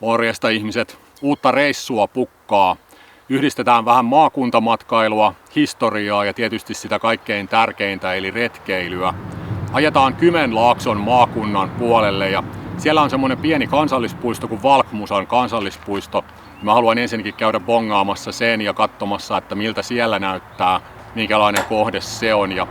Morjesta ihmiset, uutta reissua pukkaa. Yhdistetään vähän maakuntamatkailua, historiaa ja tietysti sitä kaikkein tärkeintä eli retkeilyä. Ajetaan Kymenlaakson maakunnan puolelle ja siellä on semmoinen pieni kansallispuisto kuin Valkmusan kansallispuisto. Mä haluan ensinnäkin käydä bongaamassa sen ja katsomassa, että miltä siellä näyttää, minkälainen kohde se on. Ja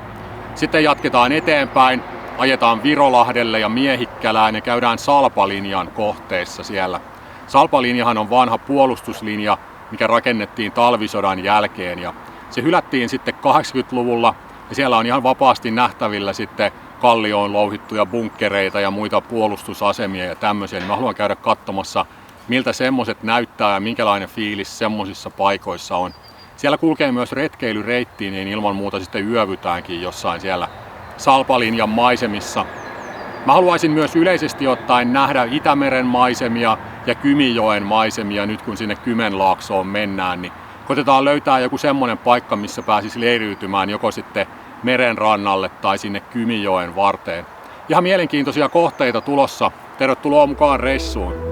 sitten jatketaan eteenpäin, ajetaan Virolahdelle ja Miehikkälään ja käydään Salpalinjan kohteissa siellä. Salpalinjahan on vanha puolustuslinja, mikä rakennettiin talvisodan jälkeen ja se hylättiin sitten 80-luvulla ja siellä on ihan vapaasti nähtävillä sitten kallioon louhittuja bunkkereita ja muita puolustusasemia ja tämmöisiä. Mä haluan käydä katsomassa, miltä semmoset näyttää ja minkälainen fiilis semmosissa paikoissa on. Siellä kulkee myös retkeilyreitti, niin ilman muuta sitten yövytäänkin jossain siellä Salpalinjan maisemissa. Mä haluaisin myös yleisesti ottaen nähdä Itämeren maisemia ja Kymijoen maisemia nyt kun sinne Kymenlaaksoon mennään, niin koitetaan löytää joku semmoinen paikka, missä pääsisi leiriytymään joko sitten meren rannalle tai sinne Kymijoen varteen. Ihan mielenkiintoisia kohteita tulossa. Tervetuloa mukaan reissuun!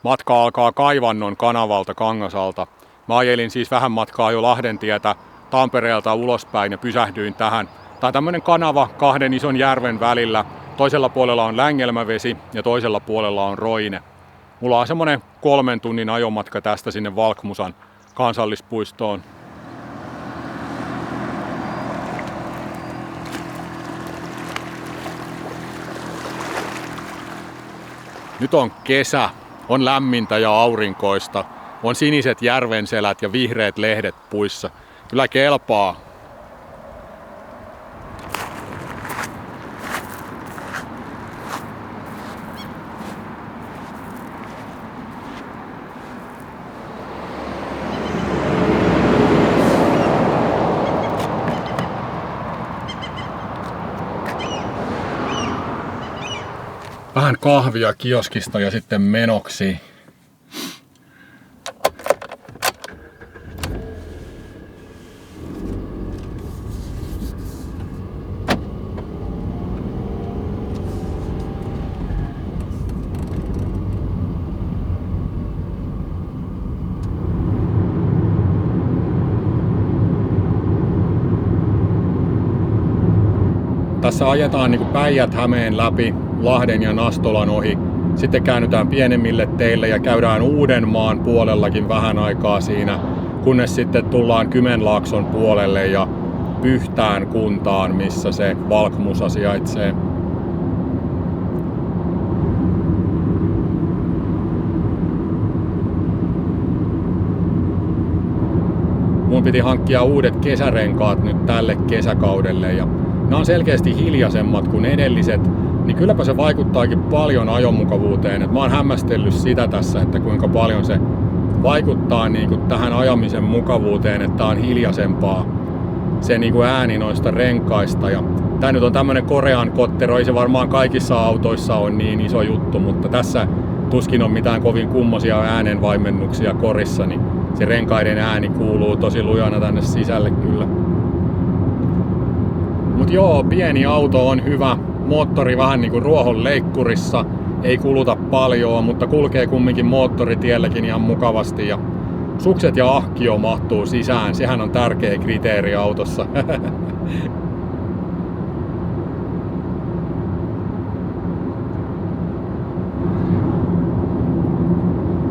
Matka alkaa Kaivannon kanavalta Kangasalta. Mä ajelin siis vähän matkaa jo Lahdentietä Tampereelta ulospäin ja pysähdyin tähän. Tää on tämmönen kanava kahden ison järven välillä. Toisella puolella on Längelmävesi ja toisella puolella on Roine. Mulla on semmonen 3 tunnin ajomatka tästä sinne Valkmusan kansallispuistoon. Nyt on kesä. On lämmintä ja aurinkoista. On siniset järvenselät ja vihreät lehdet puissa. Kyllä kelpaa. Vähän kahvia kioskista ja sitten menoksi. Tässä ajetaan niin kuin Päijät-Hämeen läpi Lahden ja Nastolan ohi. Sitten käännytään pienemmille teille ja käydään Uudenmaan puolellakin vähän aikaa siinä, kunnes sitten tullaan Kymenlaakson puolelle ja Pyhtään kuntaan, missä se Valkmusa sijaitsee. Mun piti hankkia uudet kesärenkaat nyt tälle kesäkaudelle ja nämä on selkeästi hiljaisemmat kuin edelliset, niin kylläpä se vaikuttaakin paljon ajomukavuuteen. Et mä oon hämmästellyt sitä tässä, että kuinka paljon se vaikuttaa niin kuin tähän ajamisen mukavuuteen, että on hiljaisempaa se niin kuin ääni noista renkaista. Ja tää nyt on tämmönen Korean kottero, ei se varmaan kaikissa autoissa on niin iso juttu, mutta tässä tuskin on mitään kovin kummosia äänenvaimennuksia korissa, niin se renkaiden ääni kuuluu tosi lujana tänne sisälle kyllä. Mut joo, pieni auto on hyvä. Moottori vähän niinku ruohonleikkurissa. Ei kuluta paljon, mutta kulkee kumminkin moottoritielläkin ihan mukavasti. Ja sukset ja ahkio mahtuu sisään. Sehän on tärkeä kriteeri autossa.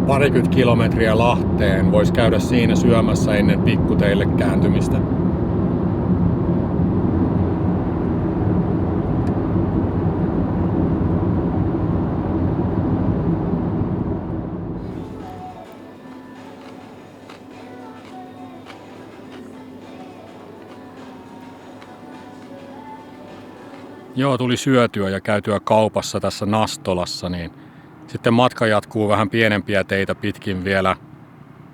Parikymmentä kilometriä Lahteen. Vois käydä siinä syömässä ennen pikkuteille kääntymistä. Joo, tuli syötyä ja käytyä kaupassa tässä Nastolassa, niin sitten matka jatkuu vähän pienempiä teitä pitkin vielä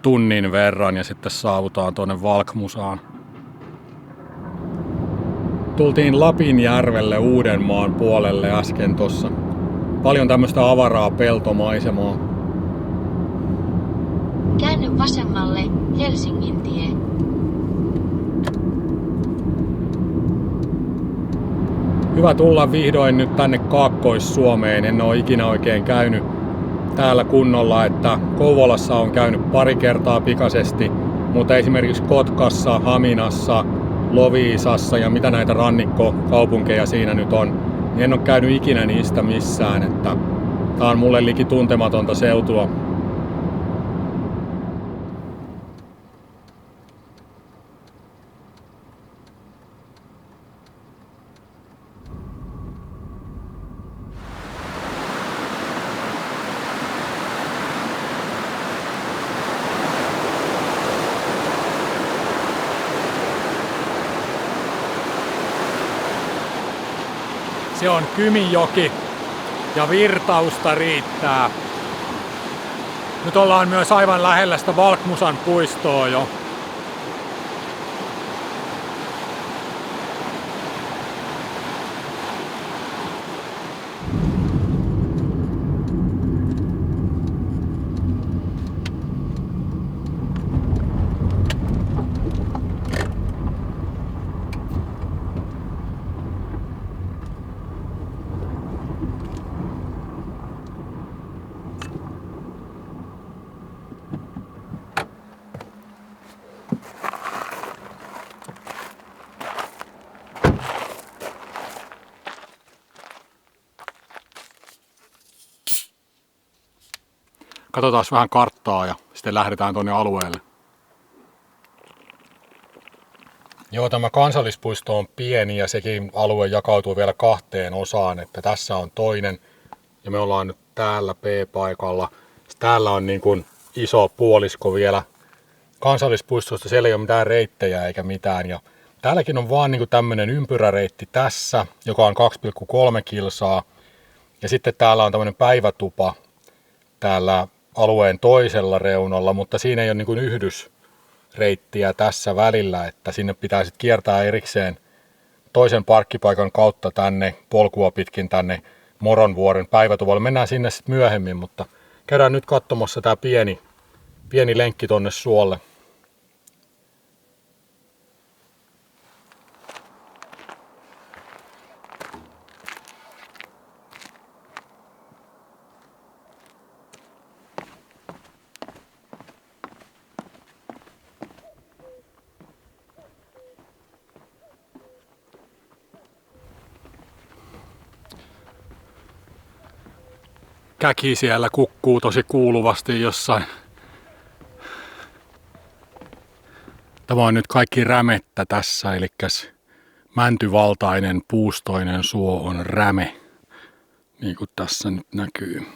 tunnin verran ja sitten saavutaan tuonne Valkmusaan. Tultiin Lapinjärvelle Uudenmaan puolelle äsken tossa. Paljon tämmöistä avaraa peltomaisemaa. Käänny vasemmalle, Helsingin tie. Hyvä tulla vihdoin nyt tänne Kaakkois-Suomeen. En ole ikinä oikein käynyt täällä kunnolla, että Kouvolassa on käynyt pari kertaa pikaisesti, mutta esimerkiksi Kotkassa, Haminassa, Loviisassa ja mitä näitä rannikkokaupunkeja siinä nyt on, niin en ole käynyt ikinä niistä missään, että tää on mulle liki tuntematonta seutua. Se on Kymijoki ja virtausta riittää. Nyt ollaan myös aivan lähellä sitä Valkmusan puistoa jo. Katsotaan vähän karttaa ja sitten lähdetään tuonne alueelle. Joo, tämä kansallispuisto on pieni ja sekin alue jakautuu vielä kahteen osaan, että tässä on toinen ja me ollaan nyt täällä P-paikalla. Täällä on niin kuin iso puolisko vielä kansallispuistosta, siellä ei ole mitään reittejä eikä mitään. Ja täälläkin on vaan niin kuin tämmöinen ympyräreitti tässä, joka on 2,3 kilsaa. Ja sitten täällä on tämmöinen päivätupa täällä alueen toisella reunalla, mutta siinä ei ole niin kuin yhdysreittiä tässä välillä, että sinne pitää sitten kiertää erikseen toisen parkkipaikan kautta tänne polkua pitkin tänne Moronvuoren päivätuvalle. Mennään sinne sitten myöhemmin, mutta käydään nyt katsomassa tää pieni lenkki tonne suolle. Käki siellä kukkuu tosi kuuluvasti jossain. Tämä on nyt kaikki rämettä tässä, eli mäntyvaltainen puustoinen suo on räme, niin kuin tässä nyt näkyy.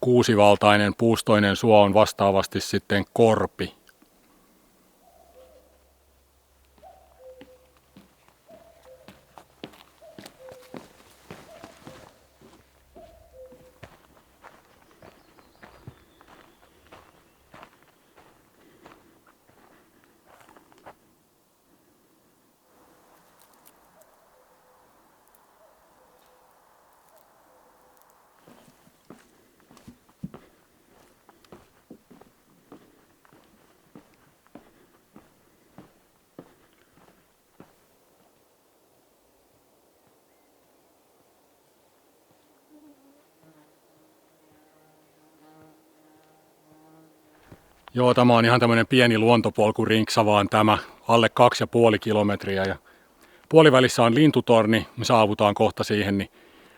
Kuusivaltainen puustoinen suo on vastaavasti sitten korpi. Joo, tämä on ihan tämmöinen pieni luontopolkurinksa vaan tämä, alle 2,5 kilometriä. Ja puolivälissä on lintutorni, me saavutaan kohta siihen, niin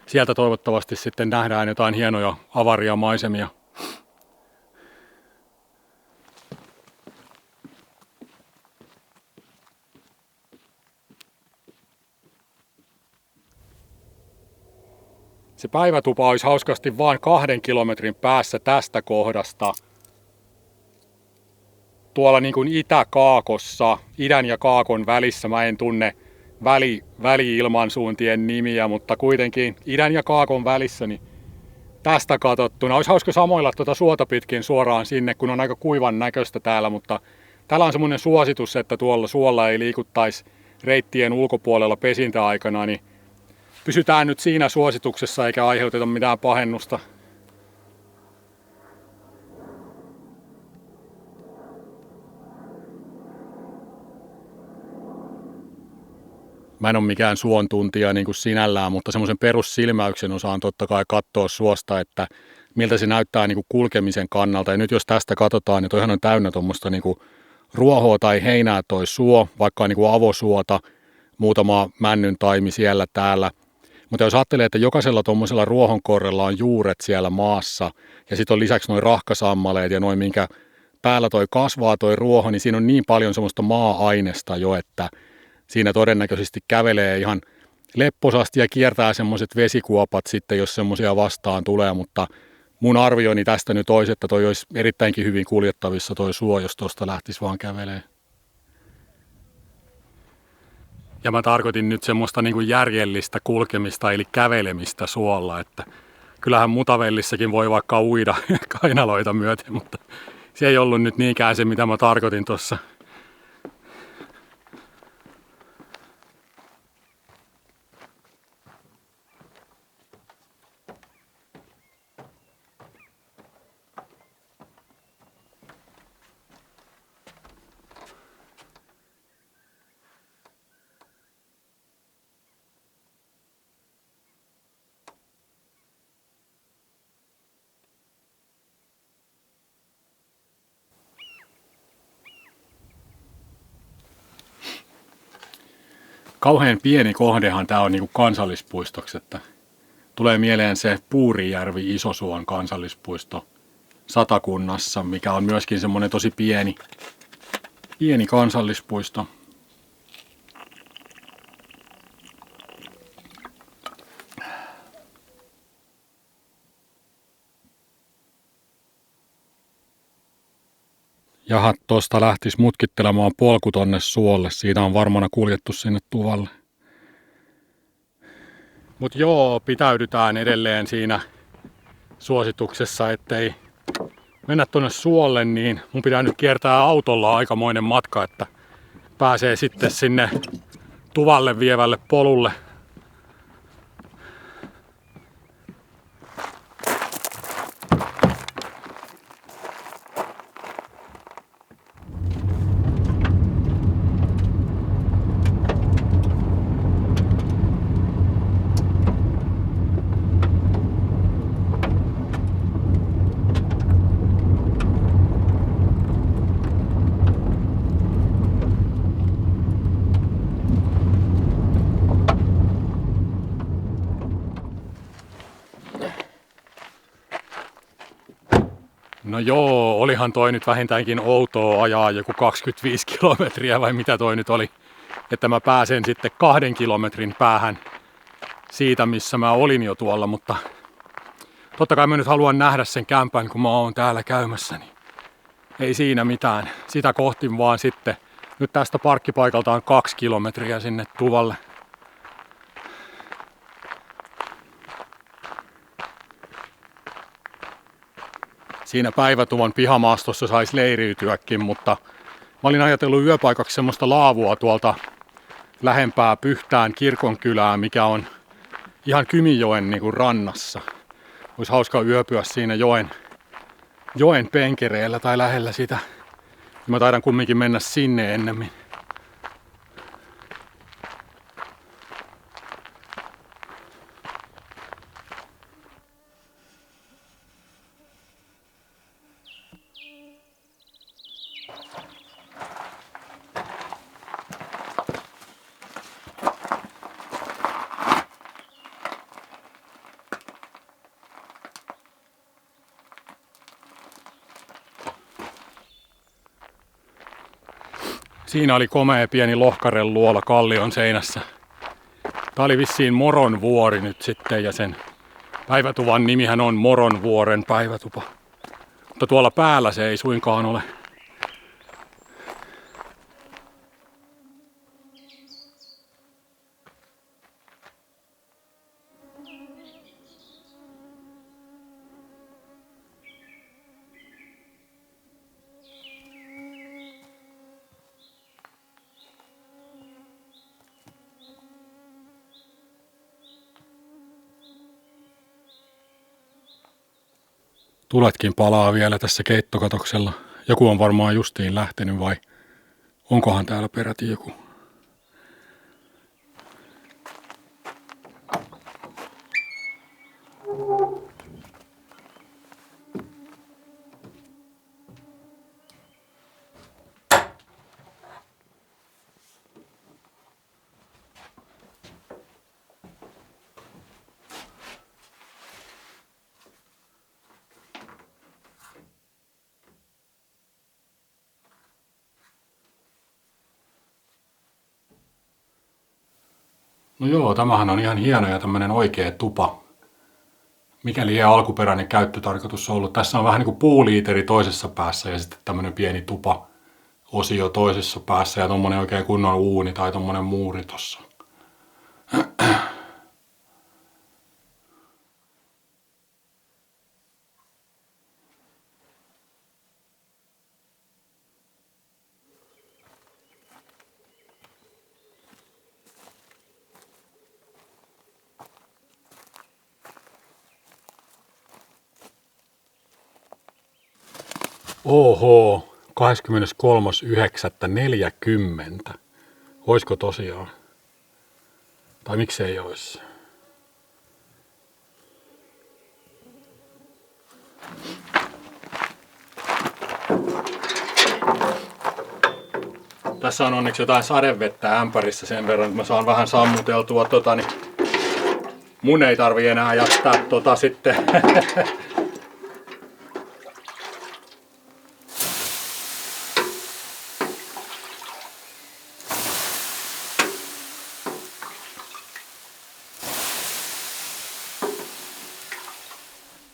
sieltä toivottavasti sitten nähdään jotain hienoja avaria maisemia. Se päivätupa olisi hauskasti vain 2 kilometrin päässä tästä kohdasta. Tuolla niin kuin Itä-Kaakossa, idän ja Kaakon välissä, mä en tunne väli-ilmansuuntien nimiä, mutta kuitenkin idän ja Kaakon välissä, niin tästä katsottuna. Olisi hauska samoilla tuota suota pitkin suoraan sinne, kun on aika kuivan näköistä täällä, mutta täällä on semmoinen suositus, että tuolla suolla ei liikuttaisi reittien ulkopuolella pesintäaikana, niin pysytään nyt siinä suosituksessa eikä aiheuteta mitään pahennusta. Mä en ole mikään suon tuntija niin kuin sinällään, mutta semmoisen perussilmäyksen osaan totta kai katsoa suosta, että miltä se näyttää niin kuin kulkemisen kannalta. Ja nyt jos tästä katsotaan, niin toihan on täynnä tuommoista niin kuin ruohoa tai heinää toi suo, vaikka niin kuin avosuota, muutama männyn taimi siellä täällä. Mutta jos ajattelee, että jokaisella tuommoisella ruohonkorrella on juuret siellä maassa, ja sitten on lisäksi noin rahkasammaleet ja noin minkä päällä toi kasvaa toi ruoho, niin siinä on niin paljon semmoista maa-ainesta jo, että siinä todennäköisesti kävelee ihan lepposasti ja kiertää semmoiset vesikuopat sitten, jos semmoisia vastaan tulee, mutta mun arvioni tästä nyt olisi, että toi olisi erittäinkin hyvin kuljettavissa toi suo, jos tuosta lähtisi vaan kävelee. Ja mä tarkoitin nyt semmoista niin kuin järjellistä kulkemista eli kävelemistä suolla, että kyllähän Mutavellissäkin voi vaikka uida kainaloita myöten, mutta se ei ollut nyt niinkään se, mitä mä tarkoitin tuossa. Kauhean pieni kohdehan tämä on niin kuin kansallispuistoksi, että tulee mieleen se Puurijärvi Isosuon kansallispuisto Satakunnassa, mikä on myöskin semmoinen tosi pieni kansallispuisto. Jaha, tuosta lähtisi mutkittelemaan polku tonne suolle. Siitä on varmana kuljettu sinne tuvalle. Mut joo, pitäydytään edelleen siinä suosituksessa, ettei mennä tonne suolle, niin mun pitää nyt kiertää autolla aikamoinen matka, että pääsee sitten sinne tuvalle vievälle polulle. No joo, olihan toi nyt vähintäänkin outoa ajaa joku 25 kilometriä vai mitä toi nyt oli, että mä pääsen sitten 2 kilometrin päähän siitä, missä mä olin jo tuolla, mutta totta kai mä nyt haluan nähdä sen kämpän, kun mä oon täällä käymässä, niin ei siinä mitään. Sitä kohti vaan sitten. Nyt tästä parkkipaikalta on 2 kilometriä sinne tuvalle. Siinä päivätuvan pihamaastossa saisi leiriytyäkin, mutta mä olin ajatellut yöpaikaksi semmoista laavua tuolta lähempää Pyhtään kirkonkylää, mikä on ihan Kymijoen niin kuin rannassa. Olisi hauska yöpyä siinä joen penkereellä tai lähellä sitä. Mä taidan kumminkin mennä sinne ennemmin. Siinä oli komea pieni lohkaren luola kallion seinässä. Tää oli vissiin Moronvuori nyt sitten ja sen päivätuvan nimihän on Moronvuoren päivätupa. Mutta tuolla päällä se ei suinkaan ole. Tuletkin palaa vielä tässä keittokatoksella. Joku on varmaan justiin lähtenyt vai onkohan täällä peräti joku? No joo, tämähän on ihan hieno ja tämmönen oikea tupa. Mikäli ei alkuperäinen käyttötarkoitus on ollut. Tässä on vähän niin kuin puuliiteri toisessa päässä ja sitten tämmönen pieni tupa-osio toisessa päässä ja tommonen oikein kunnon uuni tai tommonen muuri tossa. Oho, 23.9.40. Oisko tosiaan? Tai miksei ois? Tässä on onneksi jotain sadevettä ämpärissä sen verran, että mä saan vähän sammuteltua niin mun ei tarvi enää jättää sitten.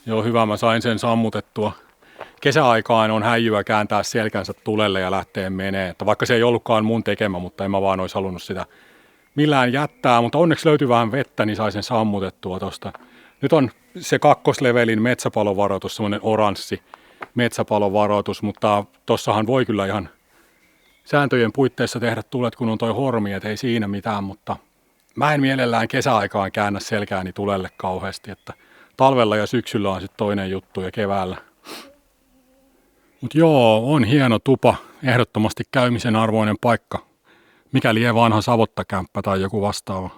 Joo, hyvä, mä sain sen sammutettua. Kesäaikaan on häijyä kääntää selkänsä tulelle ja lähtee menee. Että vaikka se ei ollutkaan mun tekemä, mutta en mä vaan olisi halunnut sitä millään jättää. Mutta onneksi löytyi vähän vettä, niin sai sen sammutettua tosta. Nyt on se kakkoslevelin metsäpalovaroitus, semmoinen oranssi metsäpalovaroitus, mutta tossahan voi kyllä ihan sääntöjen puitteissa tehdä tulet, kun on toi hormi, et ei siinä mitään, mutta mä en mielellään kesäaikaan käännä selkääni tulelle kauheasti, että talvella ja syksyllä on sitten toinen juttu ja keväällä. Mut joo, on hieno tupa, ehdottomasti käymisen arvoinen paikka, mikäli ei vanha savottakämppä tai joku vastaava.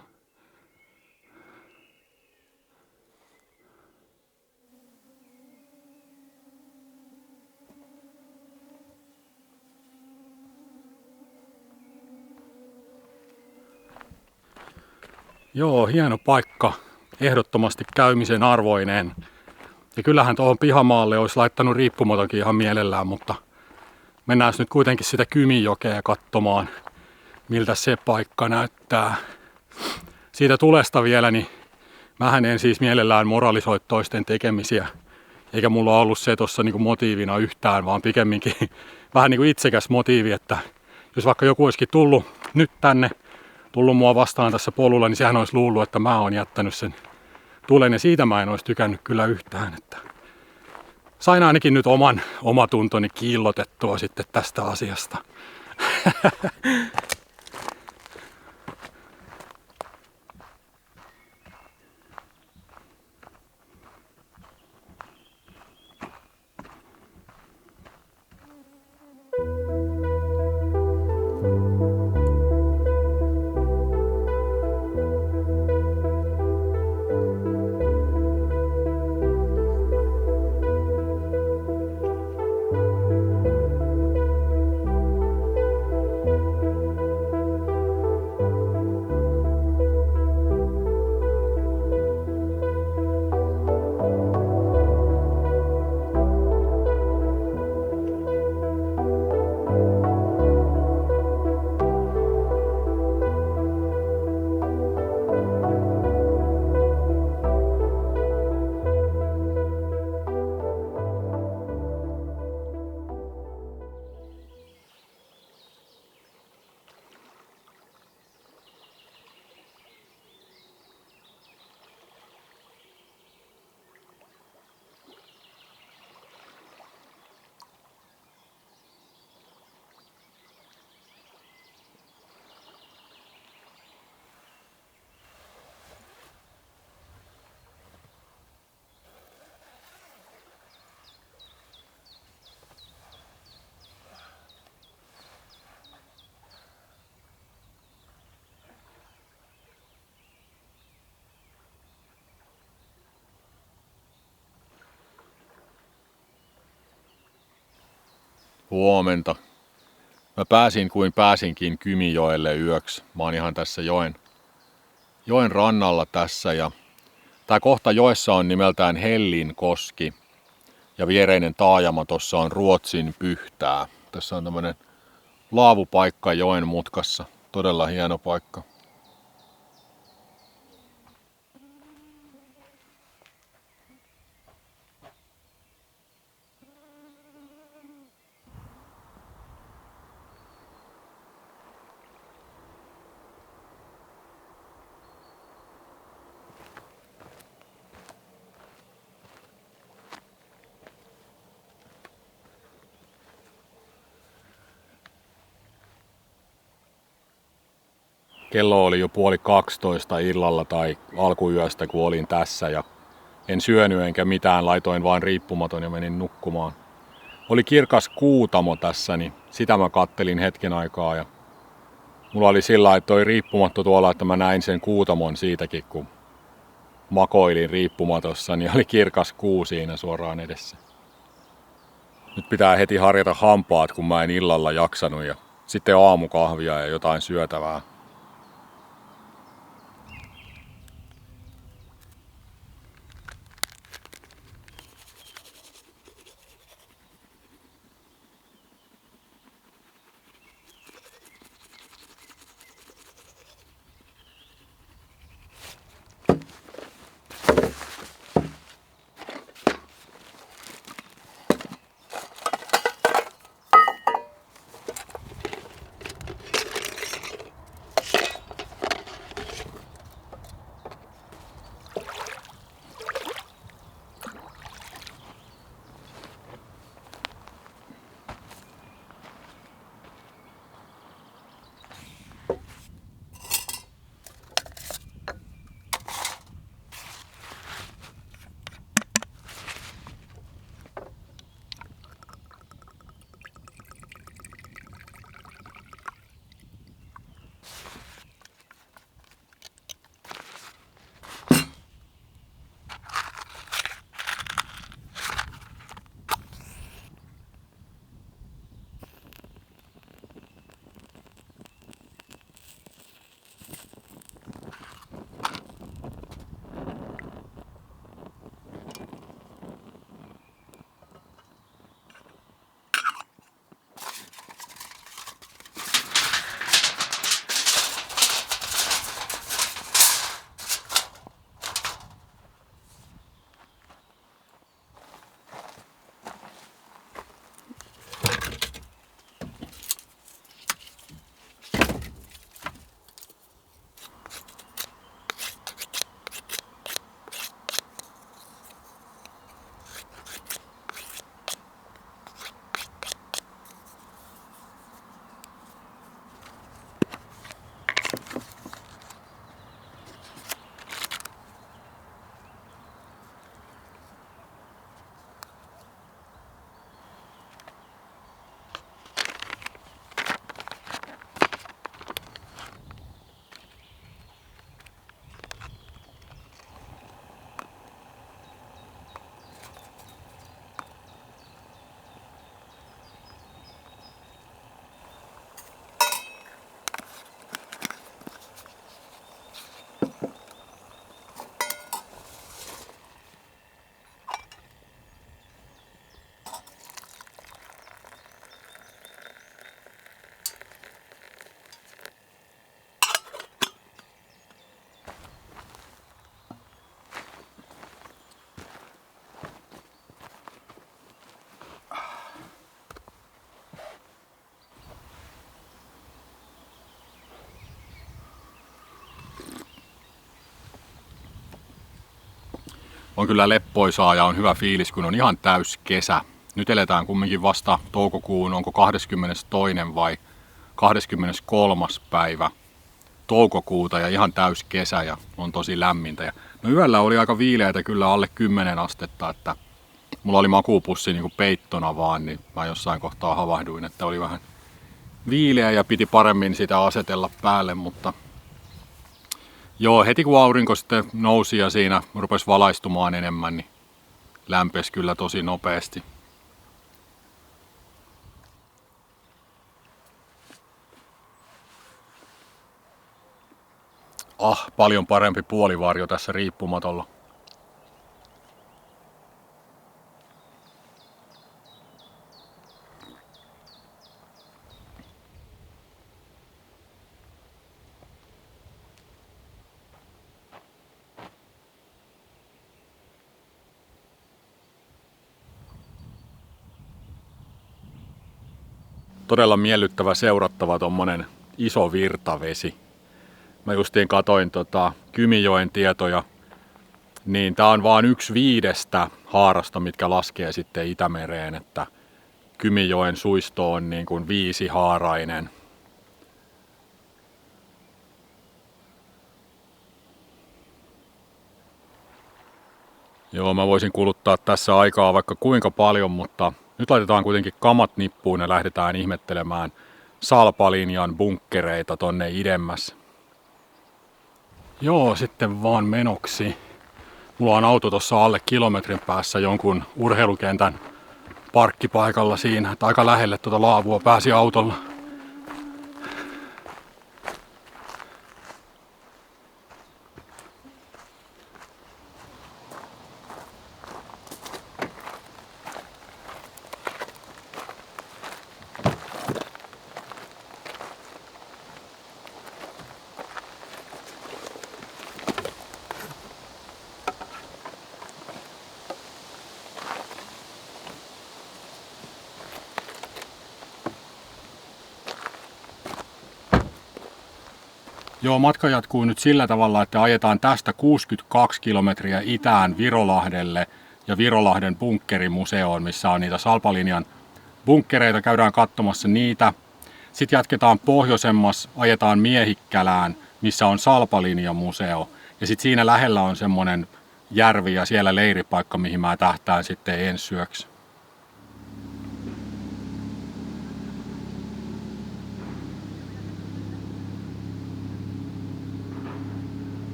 Joo, hieno paikka, ehdottomasti käymisen arvoinen. Ja kyllähän tuohon pihamaalle olisi laittanut riippumatonkin ihan mielellään, mutta mennään nyt kuitenkin sitä Kymijokea katsomaan, miltä se paikka näyttää. Siitä tulesta vielä, niin mähän en siis mielellään moralisoi toisten tekemisiä, eikä mulla ollut se tuossa niinku motiivina yhtään, vaan pikemminkin vähän niin kuin itsekäs motiivi, että jos vaikka joku olisikin tullut nyt tänne, tullut mua vastaan tässä polulla, niin sehän olisi luullut, että mä oon jättänyt sen tulen ja siitä mä en olisi tykännyt kyllä yhtään, että sain ainakin nyt omatuntoni kiillotettua sitten tästä asiasta. Huomenta. Mä pääsin kuin pääsinkin Kymijoelle yöksi. Mä oon ihan tässä joen rannalla tässä ja tää kohta joessa on nimeltään Hellinkoski ja viereinen taajama tossa on Ruotsin Pyhtää. Tässä on tämmönen laavupaikka joen mutkassa. Todella hieno paikka. Kello oli jo 11:30 illalla tai alkuyöstä, kun olin tässä ja en syönyt enkä mitään, laitoin vaan riippumaton ja menin nukkumaan. Oli kirkas kuutamo tässä, niin sitä mä kattelin hetken aikaa ja mulla oli sillä, että toi riippumatto tuolla, että mä näin sen kuutamon siitäkin, kun makoilin riippumatossa, niin oli kirkas kuu siinä suoraan edessä. Nyt pitää heti harjata hampaat, kun mä en illalla jaksanut ja sitten aamukahvia ja jotain syötävää. On kyllä leppoisaa ja on hyvä fiilis, kun on ihan täys kesä. Nyt eletään kumminkin vasta toukokuun, onko 22. vai 23. päivä toukokuuta ja ihan täys kesä ja on tosi lämmintä. Ja no yöllä oli aika viileätä kyllä alle 10 astetta, että mulla oli makuupussi niin kuin peittona vaan, niin mä jossain kohtaa havahduin, että oli vähän viileä ja piti paremmin sitä asetella päälle, mutta joo, heti kun aurinko sitten nousi ja siinä rupesi valaistumaan enemmän, niin lämpesi kyllä tosi nopeasti. Paljon parempi puolivarjo tässä riippumatolla. Todella miellyttävä seurattava tommonen iso virtavesi. Mä justiin katoin Kymijoen tietoja, niin tää on vaan 1/5 haarasta, mitkä laskee sitten Itämereen, että Kymijoen suisto on niin kuin 5-haarainen. Joo, mä voisin kuluttaa tässä aikaa vaikka kuinka paljon, mutta nyt laitetaan kuitenkin kamat nippuun ja lähdetään ihmettelemään Salpalinjan bunkkereita tonne idemmäs. Joo, sitten vaan menoksi. Mulla on auto tuossa alle kilometrin päässä jonkun urheilukentän parkkipaikalla siinä, että aika lähelle tuota laavua pääsi autolla. Joo, matka jatkuu nyt sillä tavalla, että ajetaan tästä 62 kilometriä itään Virolahdelle ja Virolahden bunkkerimuseoon, missä on niitä Salpalinjan bunkkereita. Käydään katsomassa niitä. Sitten jatketaan pohjoisemmas, ajetaan Miehikkälään, missä on Salpalinjan museo. Ja sitten siinä lähellä on semmonen järvi ja siellä leiripaikka, mihin mä tähtään sitten ensi yöksi.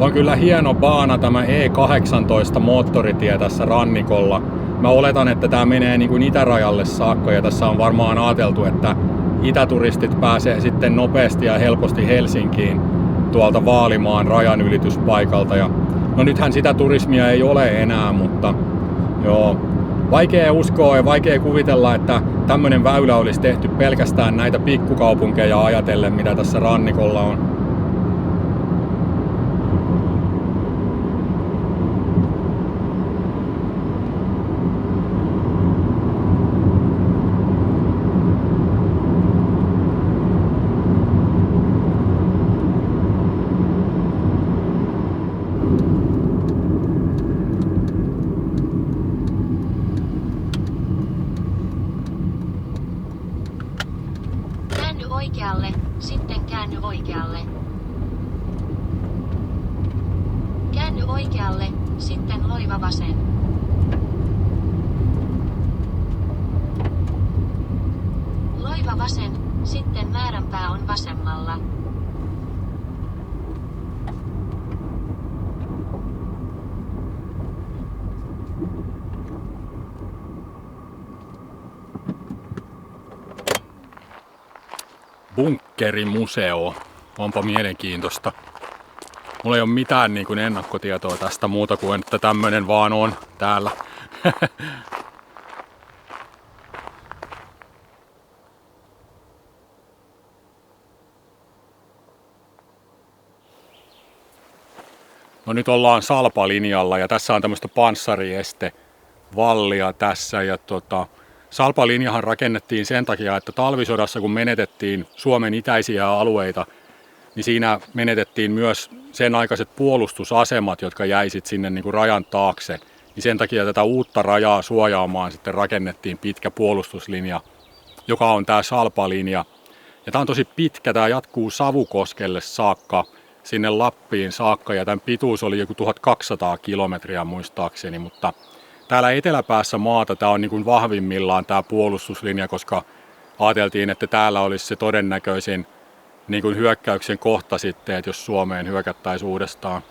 On kyllä hieno baana tämä E18 moottoritie tässä rannikolla. Mä oletan, että tämä menee niin kuin itärajalle saakka ja tässä on varmaan ajateltu, että itäturistit pääsee sitten nopeasti ja helposti Helsinkiin tuolta Vaalimaan rajanylityspaikalta. Ja no nythän sitä turismia ei ole enää, mutta joo, vaikea uskoa ja vaikea kuvitella, että tämmöinen väylä olisi tehty pelkästään näitä pikkukaupunkeja ajatellen, mitä tässä rannikolla on. Oikealle, sitten käänny oikealle. Käänny oikealle, sitten loiva vasen. Loiva vasen, sitten määränpää on vasemmalla. Bunkkerimuseo. Onpa mielenkiintoista. Mulla ei ole mitään niin kuin ennakkotietoa tästä muuta kuin, että tämmönen vaan on täällä. No nyt ollaan Salpalinjalla ja tässä on tämmöistä panssariestevallia tässä ja Salpalinjahan rakennettiin sen takia, että talvisodassa kun menetettiin Suomen itäisiä alueita, niin siinä menetettiin myös sen aikaiset puolustusasemat, jotka jäi sitten sinne niin kuin rajan taakse. Niin sen takia tätä uutta rajaa suojaamaan sitten rakennettiin pitkä puolustuslinja, joka on tämä Salpalinja. Ja tämä on tosi pitkä, tämä jatkuu Savukoskelle saakka, sinne Lappiin saakka ja tämän pituus oli joku 1200 kilometriä muistaakseni, mutta täällä eteläpäässä maata tämä on niin kuin vahvimmillaan tämä puolustuslinja, koska ajateltiin, että täällä olisi se todennäköisin niin kuin hyökkäyksen kohta sitten, että jos Suomeen hyökättäisiin uudestaan.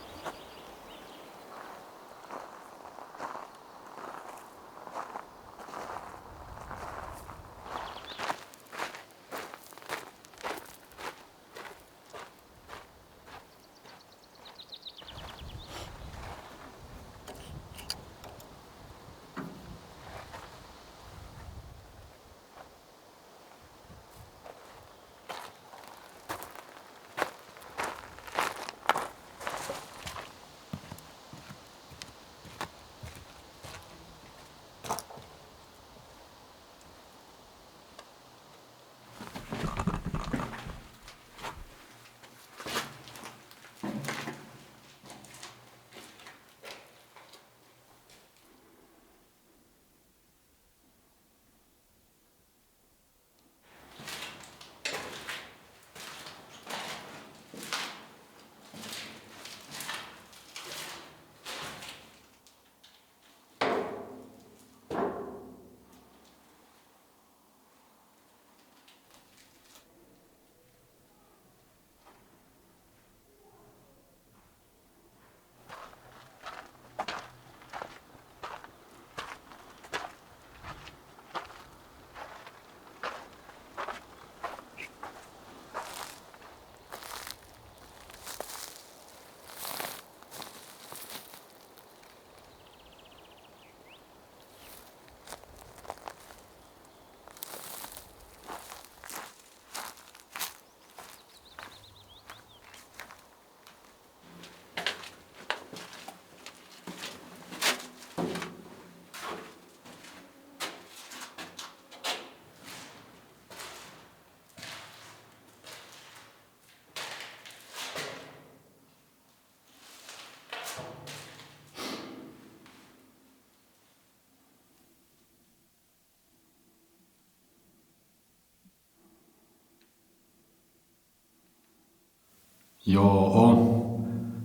Joo,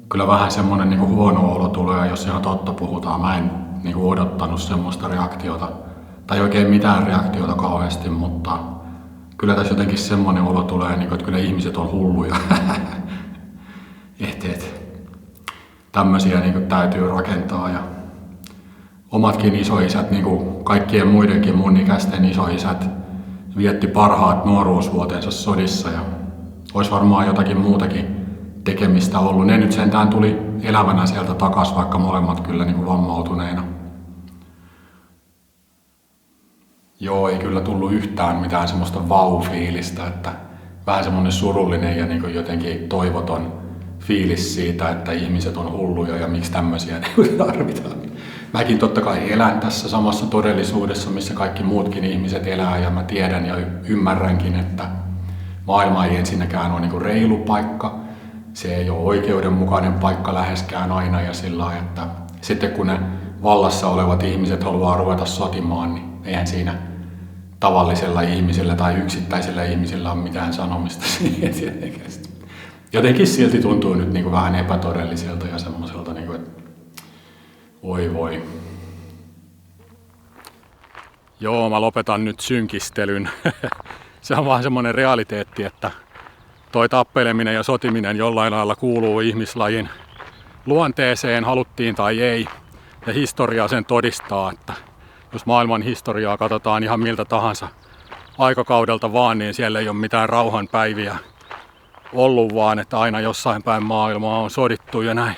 kyllä vähän semmonen niinku huono olo tulee, jos ihan totta puhutaan. Mä en niinku odottanut semmoista reaktiota, tai oikein mitään reaktiota kauheasti, mutta kyllä tässä jotenkin semmonen olo tulee, niinku, että kyllä ihmiset on hulluja. Tämmösiä niinku täytyy rakentaa ja omatkin isoisät, niinku kaikkien muidenkin mun ikäisten isoisät vietti parhaat nuoruusvuotensa sodissa ja olisi varmaan jotakin muutakin tekemistä ollut. Ne nyt sentään tuli elävänä sieltä takas, vaikka molemmat kyllä niin kuin vammautuneina. Joo, ei kyllä tullut yhtään mitään semmoista vau-fiilistä, että vähän semmoinen surullinen ja niin kuin jotenkin toivoton fiilis siitä, että ihmiset on hulluja ja miksi tämmöisiä tarvitaan. Mäkin totta kai elän tässä samassa todellisuudessa, missä kaikki muutkin ihmiset elää ja mä tiedän ja ymmärränkin, että maailma ei ensinnäkään ole niin reilu paikka, se ei ole oikeudenmukainen paikka läheskään aina ja sillä lailla, että sitten kun ne vallassa olevat ihmiset haluaa ruveta sotimaan, niin eihän siinä tavallisella ihmisellä tai yksittäisellä ihmisellä ole mitään sanomista siihen. Jotenkin silti tuntuu nyt niin kuin vähän epätodelliselta ja semmoiselta, niin kuin, että oi voi. Joo, mä lopetan nyt synkistelyn. Se on vaan semmoinen realiteetti, että toi tappeleminen ja sotiminen jollain lailla kuuluu ihmislajin luonteeseen, haluttiin tai ei. Ja historia sen todistaa, että jos maailman historiaa katsotaan ihan miltä tahansa aikakaudelta vaan, niin siellä ei ole mitään rauhanpäiviä ollut, vaan että aina jossain päin maailmaa on sodittu ja näin.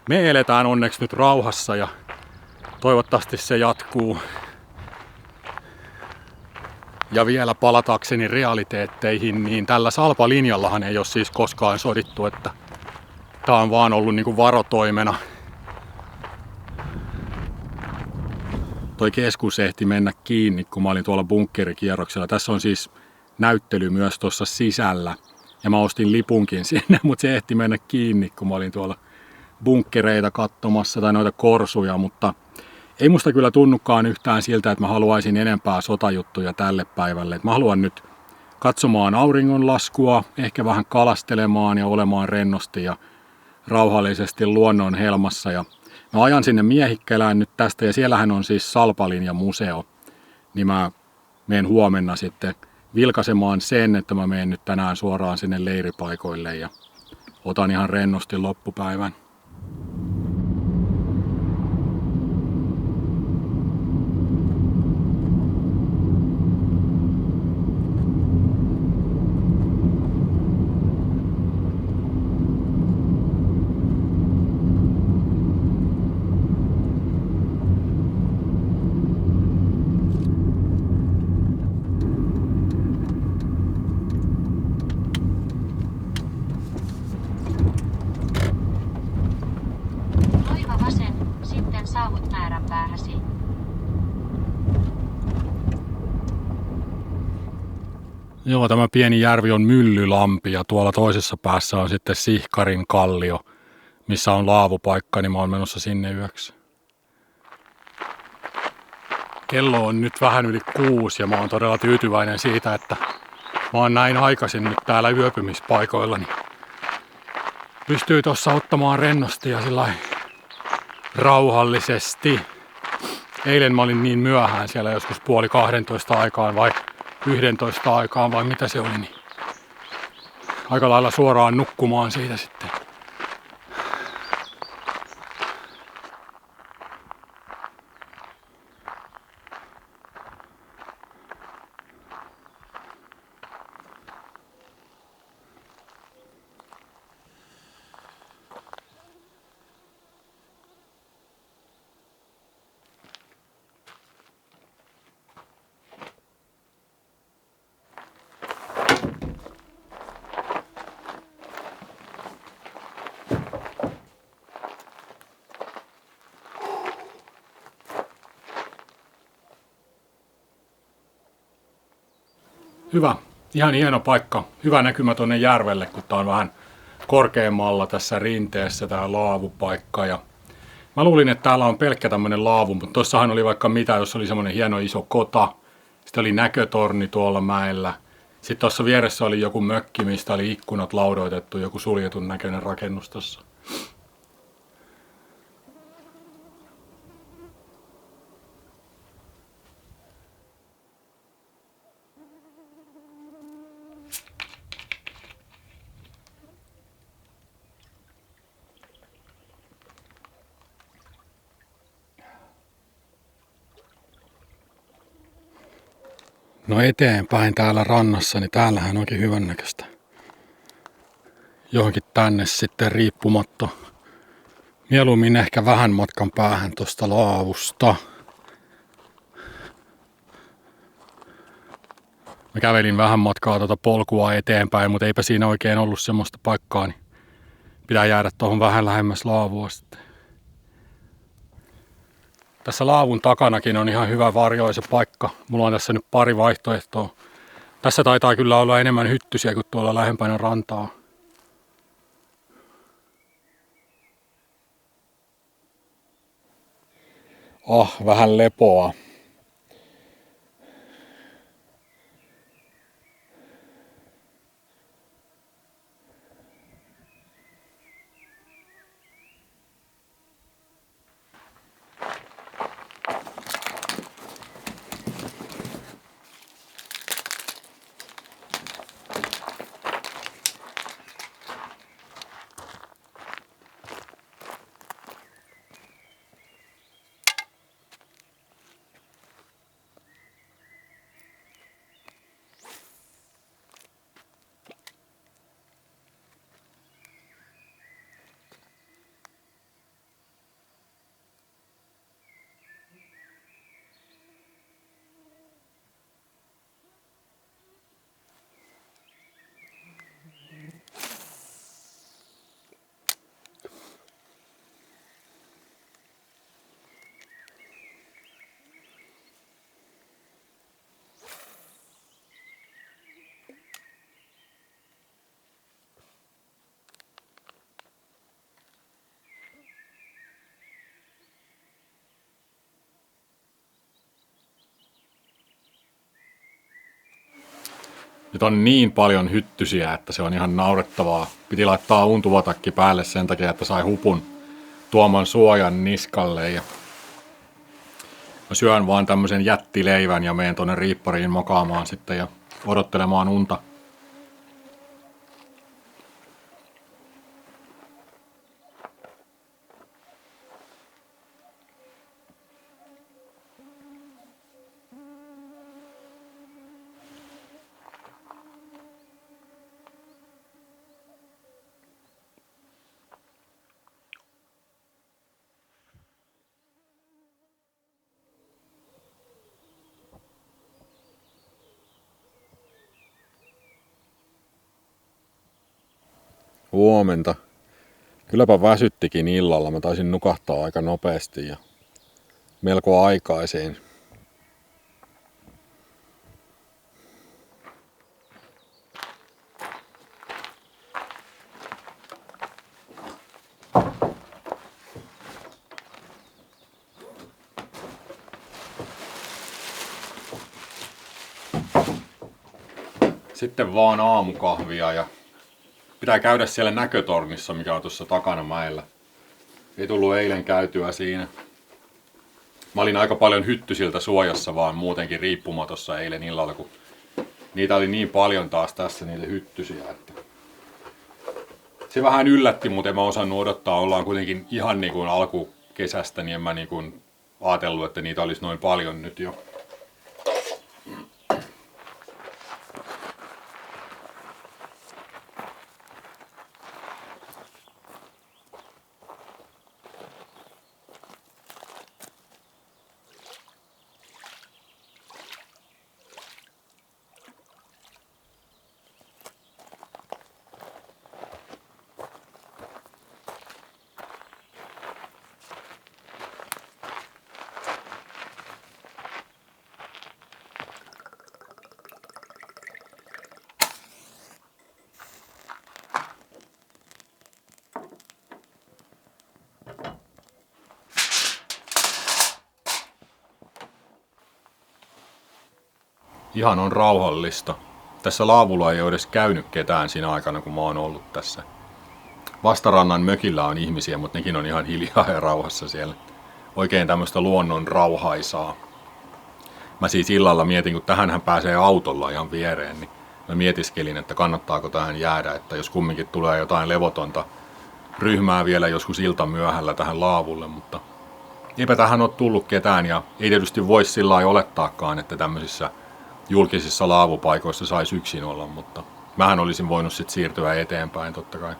Me eletään onneksi nyt rauhassa ja toivottavasti se jatkuu. Ja vielä palatakseni realiteetteihin, niin tällä salpalinjallahan ei ole siis koskaan sodittu, että tää on vaan ollut niinku varotoimena. Toi keskus ehti mennä kiinni, kun mä olin tuolla bunkkerikierroksella. Tässä on siis näyttely myös tuossa sisällä. Ja mä ostin lipunkin sinne, mutta se ehti mennä kiinni, kun mä olin tuolla bunkkereita katsomassa tai noita korsuja, mutta ei musta kyllä tunnukaan yhtään siltä, että mä haluaisin enempää sotajuttuja tälle päivälle. Mä haluan nyt katsomaan auringonlaskua, ehkä vähän kalastelemaan ja olemaan rennosti ja rauhallisesti luonnon helmassa. Ja mä ajan sinne Miehikkälään nyt tästä ja siellähän on siis Salpalinja museo. Niin mä menen huomenna sitten vilkaisemaan sen, että mä menen nyt tänään suoraan sinne leiripaikoille ja otan ihan rennosti loppupäivän. Loiva vasen, sitten saavut määränpäähäsi. Joo, tämä pieni järvi on Myllylampi ja tuolla toisessa päässä on sitten Sihkarin kallio, missä on laavupaikka, niin mä oon menossa sinne yöksi. Kello on nyt vähän yli 6 ja mä oon todella tyytyväinen siitä, että mä oon näin aikaisin nyt täällä yöpymispaikoilla, niin pystyy tuossa ottamaan rennosti ja sillä rauhallisesti. Eilen mä olin niin myöhään siellä joskus 11:30 aikaan vai 11 aikaan vai mitä se oli, niin aika lailla suoraan nukkumaan siitä sitten. Hyvä. Ihan hieno paikka. Hyvä näkymä tuonne järvelle, kun tää on vähän korkeammalla tässä rinteessä tää laavupaikka. Ja mä luulin, että täällä on pelkkä tämmönen laavu, mutta tossahan oli vaikka mitä, jos oli semmonen hieno iso kota. Sitten oli näkötorni tuolla mäellä. Sitten tuossa vieressä oli joku mökki, mistä oli ikkunat laudoitettu, joku suljetun näköinen rakennus tossa. No eteenpäin täällä rannassa, niin täällähän onkin hyvännäköistä. Johonkin tänne sitten riippumatta. Mieluummin ehkä vähän matkan päähän tosta laavusta. Mä kävelin vähän matkaa tuota polkua eteenpäin, mutta eipä siinä oikein ollut semmoista paikkaa, niin pitää jäädä tuohon vähän lähemmäs laavua sitten. Tässä laavun takanakin on ihan hyvä varjoisa paikka. Mulla on tässä nyt pari vaihtoehtoa. Tässä taitaa kyllä olla enemmän hyttysiä kuin tuolla lähempänä rantaa. Vähän lepoa. Nyt on niin paljon hyttysiä, että se on ihan naurettavaa. Piti laittaa untuvatakki päälle sen takia, että sai hupun tuoman suojan niskalle. Ja mä syön vaan tämmöisen jättileivän ja menen tonne riippariin makaamaan sitten. Ja odottelemaan unta. Huomenta. Kylläpä väsyttikin illalla. Mä taisin nukahtaa aika nopeasti ja melko aikaisin. Sitten vaan aamukahvia ja pitää käydä siellä näkötornissa, mikä on tuossa takana mäellä. Ei tullut eilen käytyä siinä. Mä olin aika paljon hyttysiltä suojassa vaan muutenkin riippumatossa eilen illalla, kun niitä oli niin paljon taas tässä niitä hyttysiä. Että se vähän yllätti, mutta en mä osannut odottaa. Ollaan kuitenkin ihan niin kuin alkukesästä, niin en mä niin kuin ajatellut, että niitä olisi noin paljon nyt jo. Ihan on rauhallista. Tässä laavulla ei ole edes käynyt ketään siinä aikana, kun mä oon ollut tässä. Vastarannan mökillä on ihmisiä, mutta nekin on ihan hiljaa ja rauhassa siellä. Oikein tämmöistä luonnon rauhaisaa. Mä siis illalla mietin, kun tähänhän pääsee autolla ihan viereen, niin mä mietiskelin, että kannattaako tähän jäädä, että jos kumminkin tulee jotain levotonta ryhmää vielä joskus iltamyöhällä tähän laavulle, mutta eipä tähän ole tullut ketään ja ei tietysti voisi sillä lailla olettaakaan, että tämmöisissä julkisissa laavupaikoissa saisi yksin olla, mutta mähän olisin voinut sitten siirtyä eteenpäin totta kai.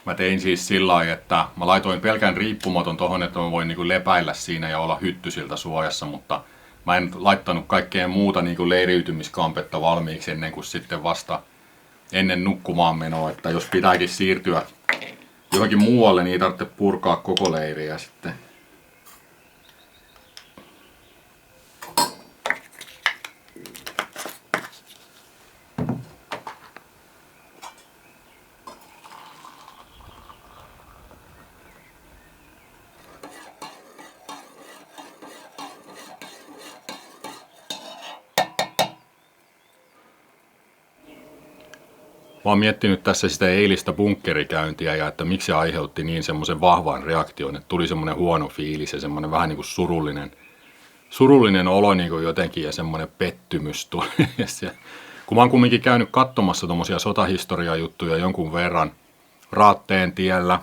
Mä tein siis sillä lailla, että mä laitoin pelkän riippumaton tohon, että mä voin niinku lepäillä siinä ja olla hyttysiltä suojassa, mutta mä en laittanut kaikkea muuta niinku leiriytymiskampetta valmiiksi ennen kuin sitten vasta ennen nukkumaan menoa, että jos pitääkin siirtyä johonkin muualle, niin ei tarvitse purkaa koko leiriä sitten. Mä oon miettinyt tässä sitä eilistä bunkkerikäyntiä ja että miksi se aiheutti niin semmoisen vahvan reaktion, että tuli semmoinen huono fiilis ja semmoinen vähän niin kuin surullinen olo niin kuin jotenkin ja semmoinen pettymys tuli. Kun mä oon kumminkin käynyt katsomassa tommosia sotahistoriajuttuja jonkun verran Raatteen tiellä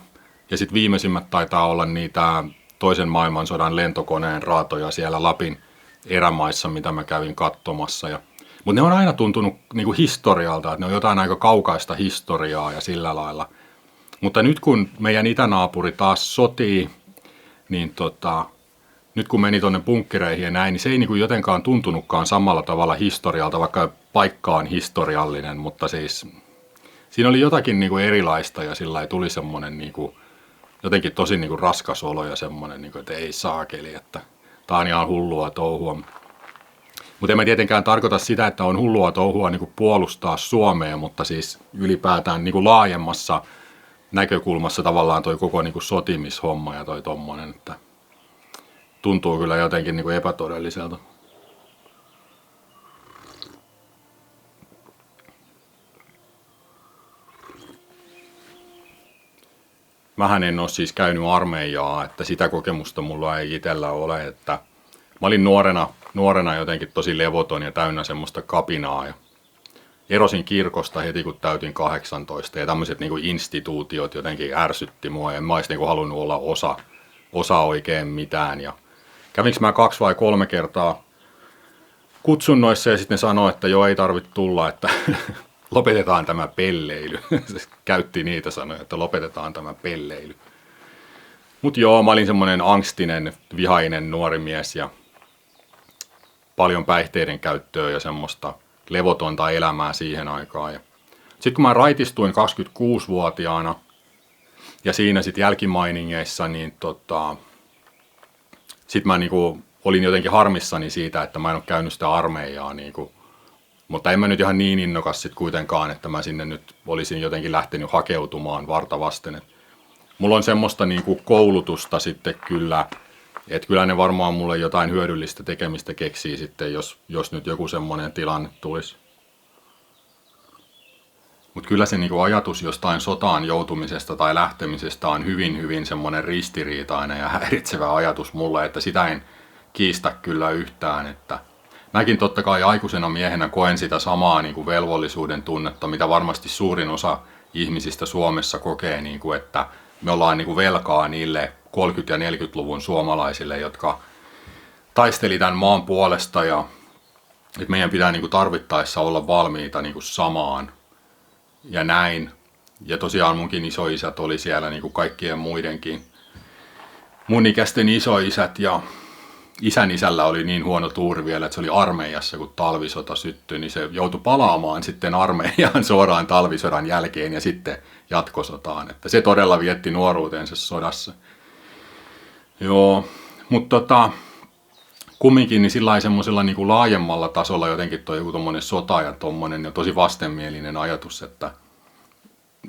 ja sitten viimeisimmät taitaa olla niitä toisen maailmansodan lentokoneen raatoja siellä Lapin erämaissa, mitä mä kävin katsomassa. Mutta ne on aina tuntunut niinku historialta, että ne on jotain aika kaukaista historiaa ja sillä lailla. Mutta nyt kun meidän itänaapuri taas sotii, niin nyt kun meni tuonne bunkkereihin ja näin, niin se ei niinku jotenkaan tuntunutkaan samalla tavalla historialta, vaikka paikka on historiallinen, mutta siis siinä oli jotakin niinku erilaista ja sillä tuli semmoinen niinku, jotenkin tosi niinku raskas olo ja semmoinen, niinku, että ei saakeli, että tää on ihan hullua touhua. Mutta en mä tietenkään tarkoita sitä, että on hullua touhua niin kuin puolustaa Suomea, mutta siis ylipäätään niin kuin laajemmassa näkökulmassa tavallaan toi koko niin kuin sotimishomma ja toi tommonen, että tuntuu kyllä jotenkin niin kuin epätodelliselta. mähän en ole siis käynyt armeijaa, että sitä kokemusta mulla ei itsellä ole, että mä olin nuorena jotenkin tosi levoton ja täynnä semmoista kapinaa ja erosin kirkosta heti kun täytin 18 ja tämmöiset niinku instituutiot jotenkin ärsytti mua ja en mä olisi niinku halunnut olla osa oikein mitään ja kävinkö mä 2 vai 3 kertaa kutsunnoissa ja sitten ne sanoi, että joo ei tarvitse tulla, että lopetetaan tämä pelleily. Käytti niitä sanoja, että lopetetaan tämä pelleily. Mut joo, mä olin semmonen angstinen, vihainen nuori mies ja paljon päihteiden käyttöä ja semmoista levotonta elämää siihen aikaan. Sitten kun mä raitistuin 26-vuotiaana ja siinä sitten jälkimainingeissa, niin sitten mä niinku olin jotenkin harmissani siitä, että mä en ole käynyt sitä armeijaa. Niinku. Mutta en mä nyt ihan niin innokas sit kuitenkaan, että mä sinne nyt olisin jotenkin lähtenyt hakeutumaan vartavasten. Et mulla on semmoista niinku koulutusta sitten kyllä, että kyllä ne varmaan mulle jotain hyödyllistä tekemistä keksii sitten, jos nyt joku semmoinen tilanne tulisi. Mutta kyllä se niinku ajatus jostain sotaan joutumisesta tai lähtemisestä on hyvin semmoinen ristiriitainen ja häiritsevä ajatus mulle, että sitä en kiistä kyllä yhtään. Että mäkin totta kai aikuisena miehenä koen sitä samaa niinku velvollisuuden tunnetta, mitä varmasti suurin osa ihmisistä Suomessa kokee, niinku, että me ollaan niinku velkaa niille 30- ja 40-luvun suomalaisille, jotka taisteli tämän maan puolesta ja että meidän pitää niinku tarvittaessa olla valmiita niinku samaan ja näin. Ja tosiaan munkin isoisät oli siellä niinku kaikkien muidenkin mun ikäisten isoisät ja isän isällä oli niin huono tuuri vielä, että se oli armeijassa, kun talvisota syttyi, niin se joutui palaamaan sitten armeijaan suoraan talvisodan jälkeen ja sitten jatkosotaan. Että se todella vietti nuoruutensa sodassa. Joo, mutta kumminkin niin sillä semmoisella niin kuin laajemmalla tasolla jotenkin tuo joku tommonen sota ja tommonen ja tosi vastenmielinen ajatus, että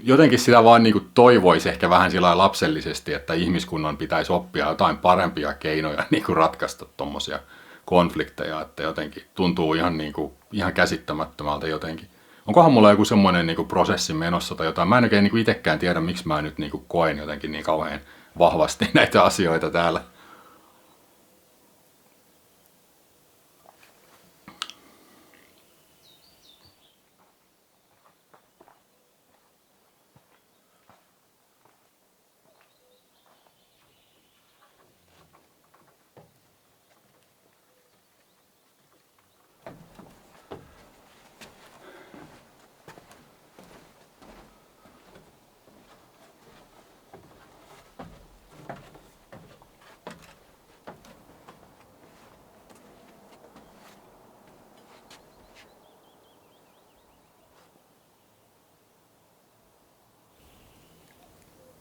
jotenkin sitä vaan niin kuin toivoisi ehkä vähän sillä lapsellisesti, että ihmiskunnan pitäisi oppia jotain parempia keinoja niin kuin ratkaista tommosia konflikteja, että jotenkin tuntuu ihan käsittämättömältä jotenkin. Onkohan mulla joku semmoinen niin kuin prosessi menossa tai jotain? Mä en oikein niin kuin itsekään tiedä, miksi mä nyt niin kuin koen jotenkin niin kauhean vahvasti näitä asioita täällä.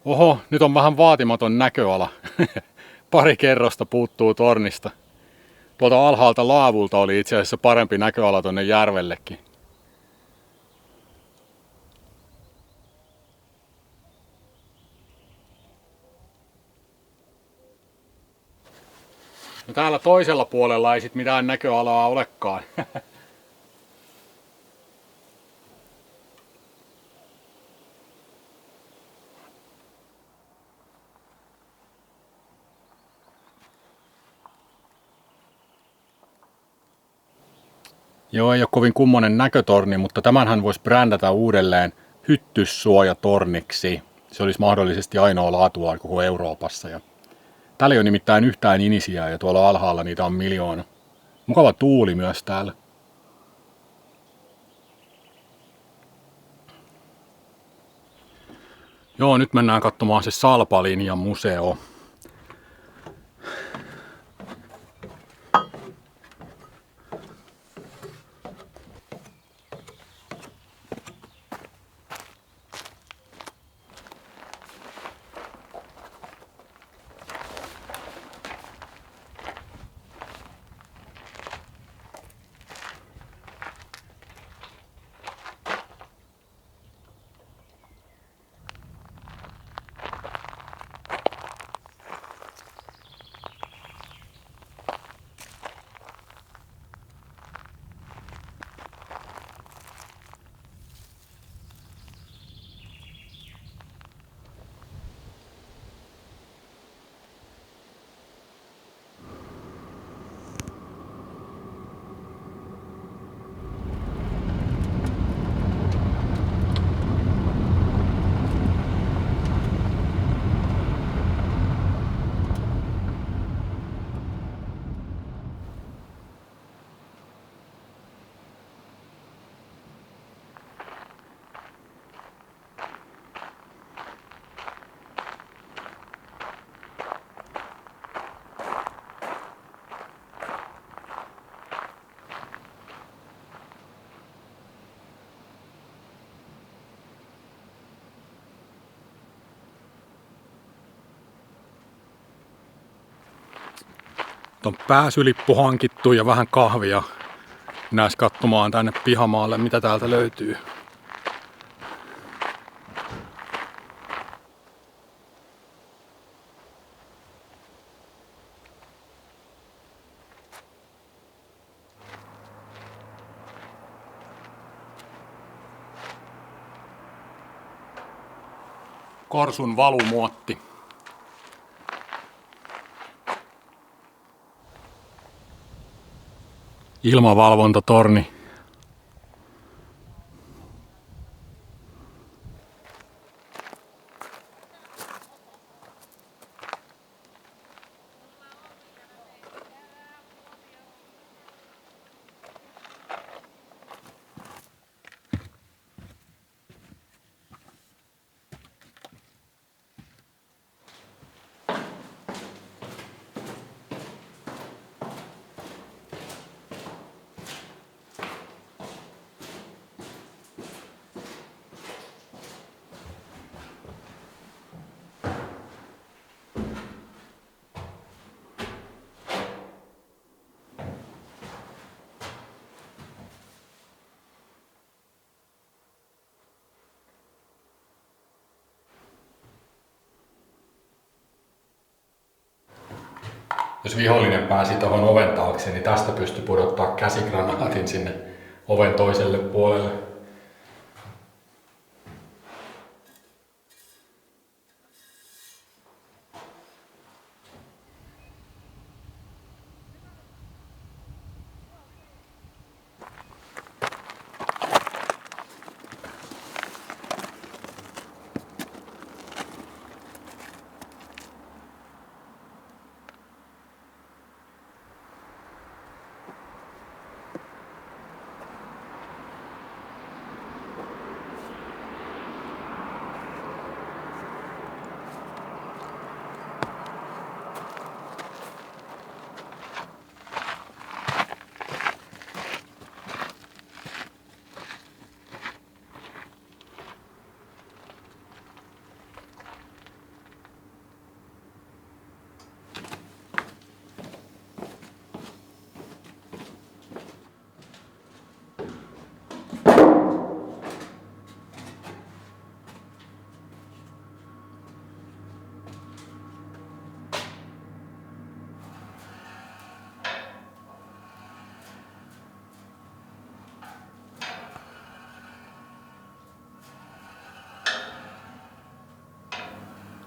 Oho, nyt on vähän vaatimaton näköala. Pari kerrosta puuttuu tornista. Tuolta alhaalta laavulta oli itse asiassa parempi näköala tonne järvellekin. No täällä toisella puolella ei sit mitään näköalaa olekaan. Joo, ei ole kovin kummonen näkötorni, mutta tämänhän voisi brändätä uudelleen hyttyssuojatorniksi. Se olisi mahdollisesti ainoa laatuaan koko Euroopassa. Ja täällä ei ole nimittäin yhtään inisiä ja tuolla alhaalla niitä on 1 000 000. Mukava tuuli myös täällä. Joo, nyt mennään katsomaan se Salpalinjan museo. On pääsylippu hankittu ja vähän kahvia. Näis katsomaan tänne pihamaalle, mitä täältä löytyy. Korsun valumuotti. Ilmavalvontatorni. Jos vihollinen pääsi tuohon oven taakse, niin tästä pystyi pudottaa käsigranaatin sinne oven toiselle puolelle.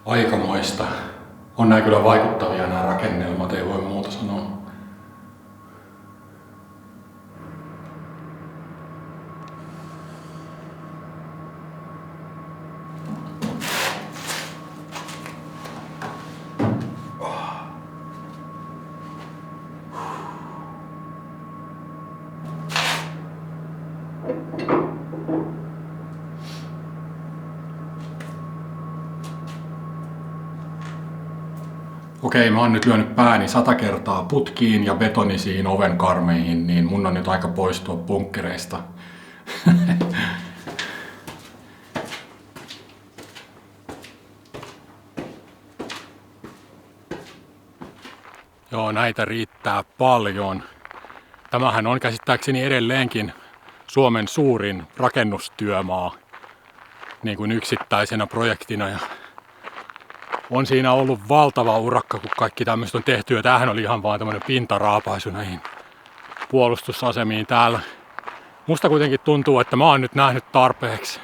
Aikamoista. On nää kyllä vaikuttavia nämä rakennelmat, ei voi muuta sanoa. Okei, mä oon nyt lyönyt pääni 100 kertaa putkiin ja betonisiin ovenkarmeihin, niin mun on nyt aika poistua bunkkereista. Joo, näitä riittää paljon. Tämähän on käsittääkseni edelleenkin Suomen suurin rakennustyömaa niin kuin yksittäisenä projektina. Ja on siinä ollut valtava urakka, kun kaikki tämmöistä on tehty. Ja tämähän oli ihan vaan tämmöinen pintaraapaisu näihin puolustusasemiin täällä. Musta kuitenkin tuntuu, että mä oon nyt nähnyt tarpeeksi.